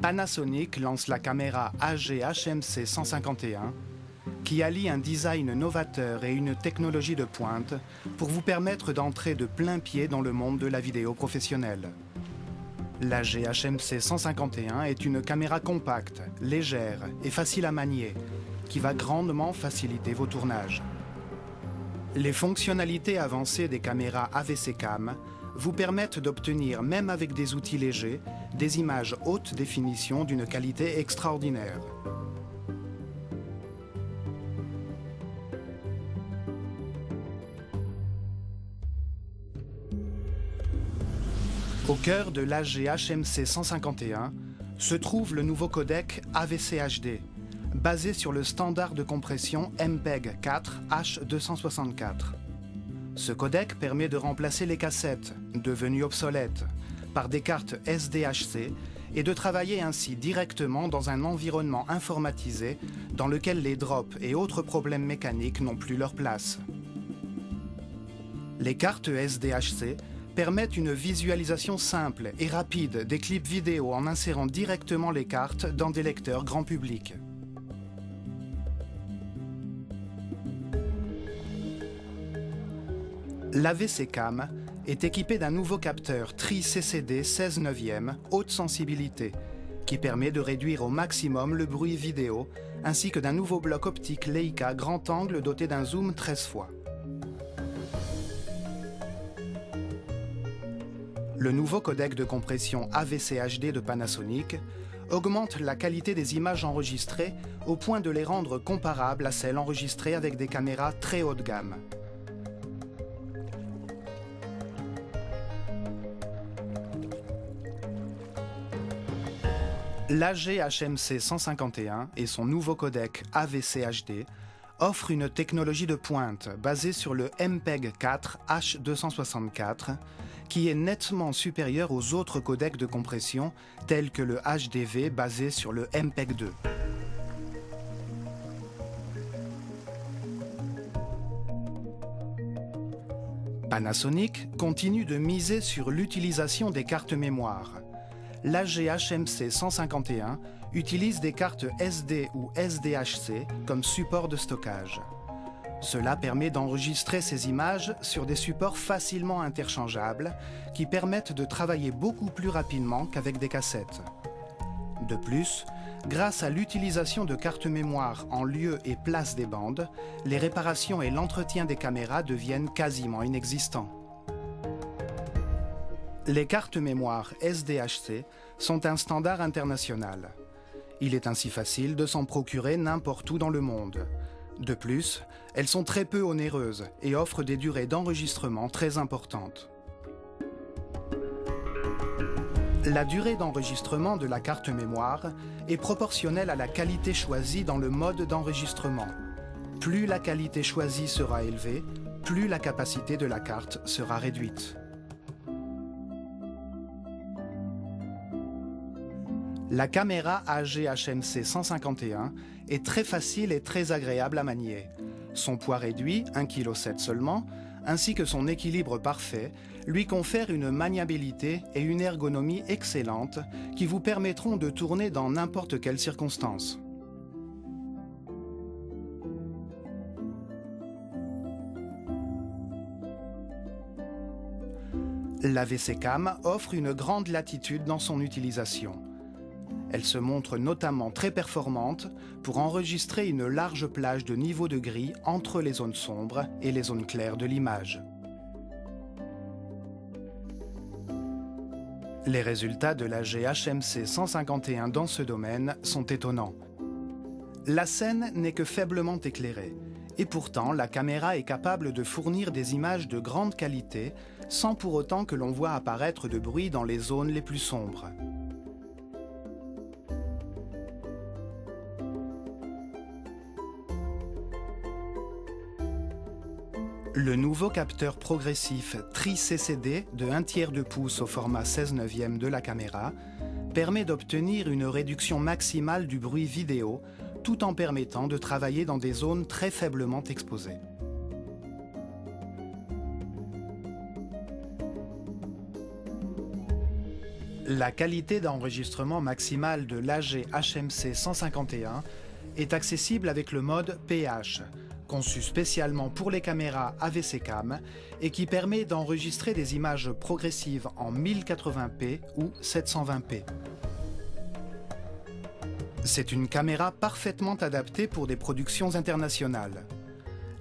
Panasonic lance la caméra AG-HMC 151 qui allie un design novateur et une technologie de pointe pour vous permettre d'entrer de plein pied dans le monde de la vidéo professionnelle. L'AG-HMC 151 est une caméra compacte, légère et facile à manier qui va grandement faciliter vos tournages. Les fonctionnalités avancées des caméras AVC Cam vous permettent d'obtenir, même avec des outils légers, des images haute définition d'une qualité extraordinaire. Au cœur de l'AG-HMC 151 se trouve le nouveau codec AVC HD, basé sur le standard de compression MPEG-4 H264. Ce codec permet de remplacer les cassettes, devenues obsolètes, par des cartes SDHC et de travailler ainsi directement dans un environnement informatisé dans lequel les drops et autres problèmes mécaniques n'ont plus leur place. Les cartes SDHC permettent une visualisation simple et rapide des clips vidéo en insérant directement les cartes dans des lecteurs grand public. L'AVC Cam est équipé d'un nouveau capteur Tri-CCD 16/9 haute sensibilité qui permet de réduire au maximum le bruit vidéo ainsi que d'un nouveau bloc optique Leica grand angle doté d'un zoom 13 fois. Le nouveau codec de compression AVC HD de Panasonic augmente la qualité des images enregistrées au point de les rendre comparables à celles enregistrées avec des caméras très haut de gamme. L'AG-HMC 151 et son nouveau codec AVC HD offrent une technologie de pointe basée sur le MPEG-4 H264 qui est nettement supérieur aux autres codecs de compression tels que le HDV basé sur le MPEG-2. Panasonic continue de miser sur l'utilisation des cartes mémoire. L'AG-HMC 151 utilise des cartes SD ou SDHC comme support de stockage. Cela permet d'enregistrer ces images sur des supports facilement interchangeables qui permettent de travailler beaucoup plus rapidement qu'avec des cassettes. De plus, grâce à l'utilisation de cartes mémoire en lieu et place des bandes, les réparations et l'entretien des caméras deviennent quasiment inexistants. Les cartes mémoire SDHC sont un standard international. Il est ainsi facile de s'en procurer n'importe où dans le monde. De plus, elles sont très peu onéreuses et offrent des durées d'enregistrement très importantes. La durée d'enregistrement de la carte mémoire est proportionnelle à la qualité choisie dans le mode d'enregistrement. Plus la qualité choisie sera élevée, plus la capacité de la carte sera réduite. La caméra AG-HMC 151 est très facile et très agréable à manier. Son poids réduit, 1,7 kg seulement, ainsi que son équilibre parfait, lui confèrent une maniabilité et une ergonomie excellentes qui vous permettront de tourner dans n'importe quelle circonstance. L'AVC Cam offre une grande latitude dans son utilisation. Elle se montre notamment très performante pour enregistrer une large plage de niveau de gris entre les zones sombres et les zones claires de l'image. Les résultats de l'AG-HMC 151 dans ce domaine sont étonnants. La scène n'est que faiblement éclairée, et pourtant la caméra est capable de fournir des images de grande qualité sans pour autant que l'on voit apparaître de bruit dans les zones les plus sombres. Le nouveau capteur progressif Tri-CCD de 1/3 de pouce au format 16/9 de la caméra permet d'obtenir une réduction maximale du bruit vidéo tout en permettant de travailler dans des zones très faiblement exposées. La qualité d'enregistrement maximale de l'AG HMC 151 est accessible avec le mode PH, conçu spécialement pour les caméras AVC Cam et qui permet d'enregistrer des images progressives en 1080p ou 720p. C'est une caméra parfaitement adaptée pour des productions internationales.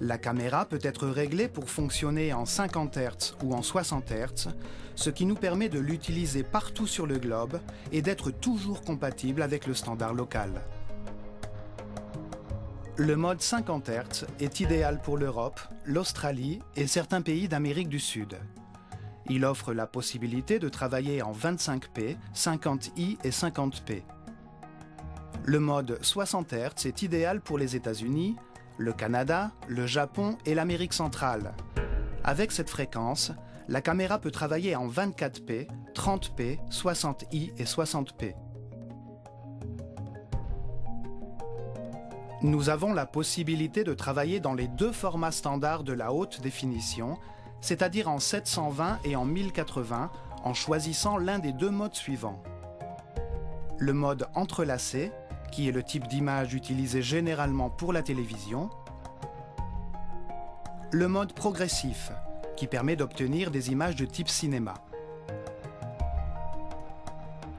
La caméra peut être réglée pour fonctionner en 50 Hz ou en 60 Hz, ce qui nous permet de l'utiliser partout sur le globe et d'être toujours compatible avec le standard local. Le mode 50 Hz est idéal pour l'Europe, l'Australie et certains pays d'Amérique du Sud. Il offre la possibilité de travailler en 25p, 50i et 50p. Le mode 60 Hz est idéal pour les États-Unis, le Canada, le Japon et l'Amérique centrale. Avec cette fréquence, la caméra peut travailler en 24p, 30p, 60i et 60p. Nous avons la possibilité de travailler dans les deux formats standards de la haute définition, c'est-à-dire en 720 et en 1080, en choisissant l'un des deux modes suivants. Le mode entrelacé, qui est le type d'image utilisé généralement pour la télévision. Le mode progressif, qui permet d'obtenir des images de type cinéma.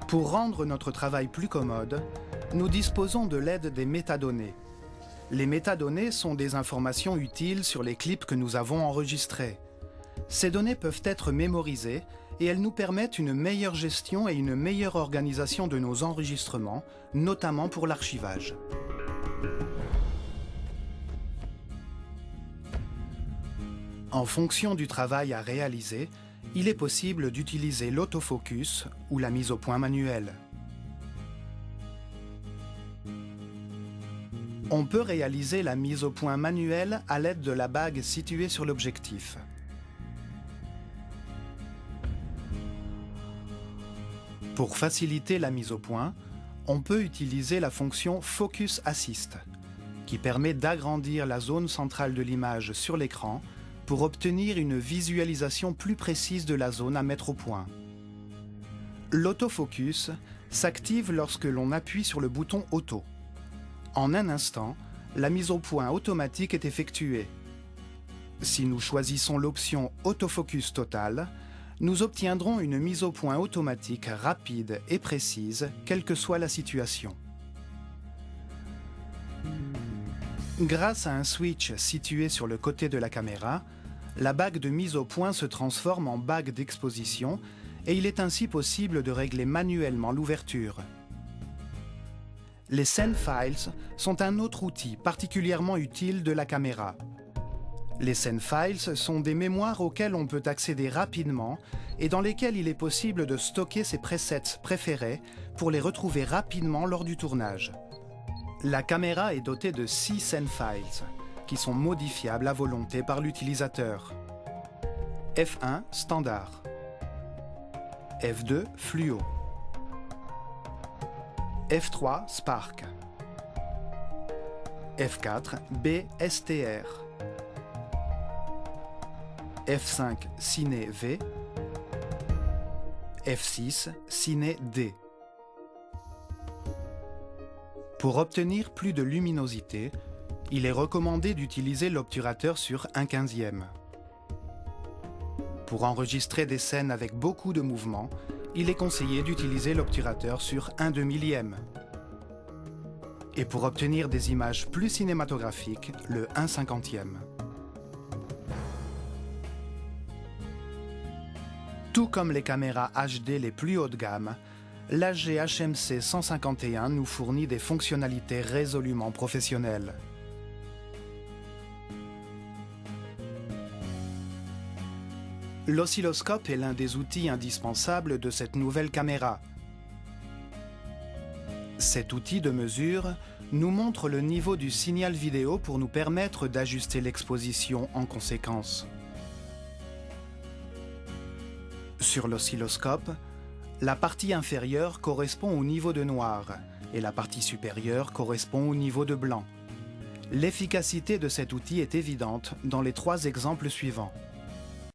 Pour rendre notre travail plus commode, nous disposons de l'aide des métadonnées. Les métadonnées sont des informations utiles sur les clips que nous avons enregistrés. Ces données peuvent être mémorisées et elles nous permettent une meilleure gestion et une meilleure organisation de nos enregistrements, notamment pour l'archivage. En fonction du travail à réaliser, il est possible d'utiliser l'autofocus ou la mise au point manuelle. On peut réaliser la mise au point manuelle à l'aide de la bague située sur l'objectif. Pour faciliter la mise au point, on peut utiliser la fonction Focus Assist, qui permet d'agrandir la zone centrale de l'image sur l'écran pour obtenir une visualisation plus précise de la zone à mettre au point. L'autofocus s'active lorsque l'on appuie sur le bouton Auto. En un instant, la mise au point automatique est effectuée. Si nous choisissons l'option Autofocus Total, nous obtiendrons une mise au point automatique rapide et précise, quelle que soit la situation. Grâce à un switch situé sur le côté de la caméra, la bague de mise au point se transforme en bague d'exposition et il est ainsi possible de régler manuellement l'ouverture. Les Send Files sont un autre outil particulièrement utile de la caméra. Les Send Files sont des mémoires auxquelles on peut accéder rapidement et dans lesquelles il est possible de stocker ses presets préférés pour les retrouver rapidement lors du tournage. La caméra est dotée de 6 Send Files, qui sont modifiables à volonté par l'utilisateur. F1 standard, F2 fluo, F3 Spark, F4 BSTR, F5 Cine V, F6 Cine D. Pour obtenir plus de luminosité, il est recommandé d'utiliser l'obturateur sur 1/15e. Pour enregistrer des scènes avec beaucoup de mouvements, il est conseillé d'utiliser l'obturateur sur 1/2000e. Et pour obtenir des images plus cinématographiques, le 1/50e. Tout comme les caméras HD les plus haut de gamme, l'AG HMC 151 nous fournit des fonctionnalités résolument professionnelles. L'oscilloscope est l'un des outils indispensables de cette nouvelle caméra. Cet outil de mesure nous montre le niveau du signal vidéo pour nous permettre d'ajuster l'exposition en conséquence. Sur l'oscilloscope, la partie inférieure correspond au niveau de noir et la partie supérieure correspond au niveau de blanc. L'efficacité de cet outil est évidente dans les 3 exemples suivants.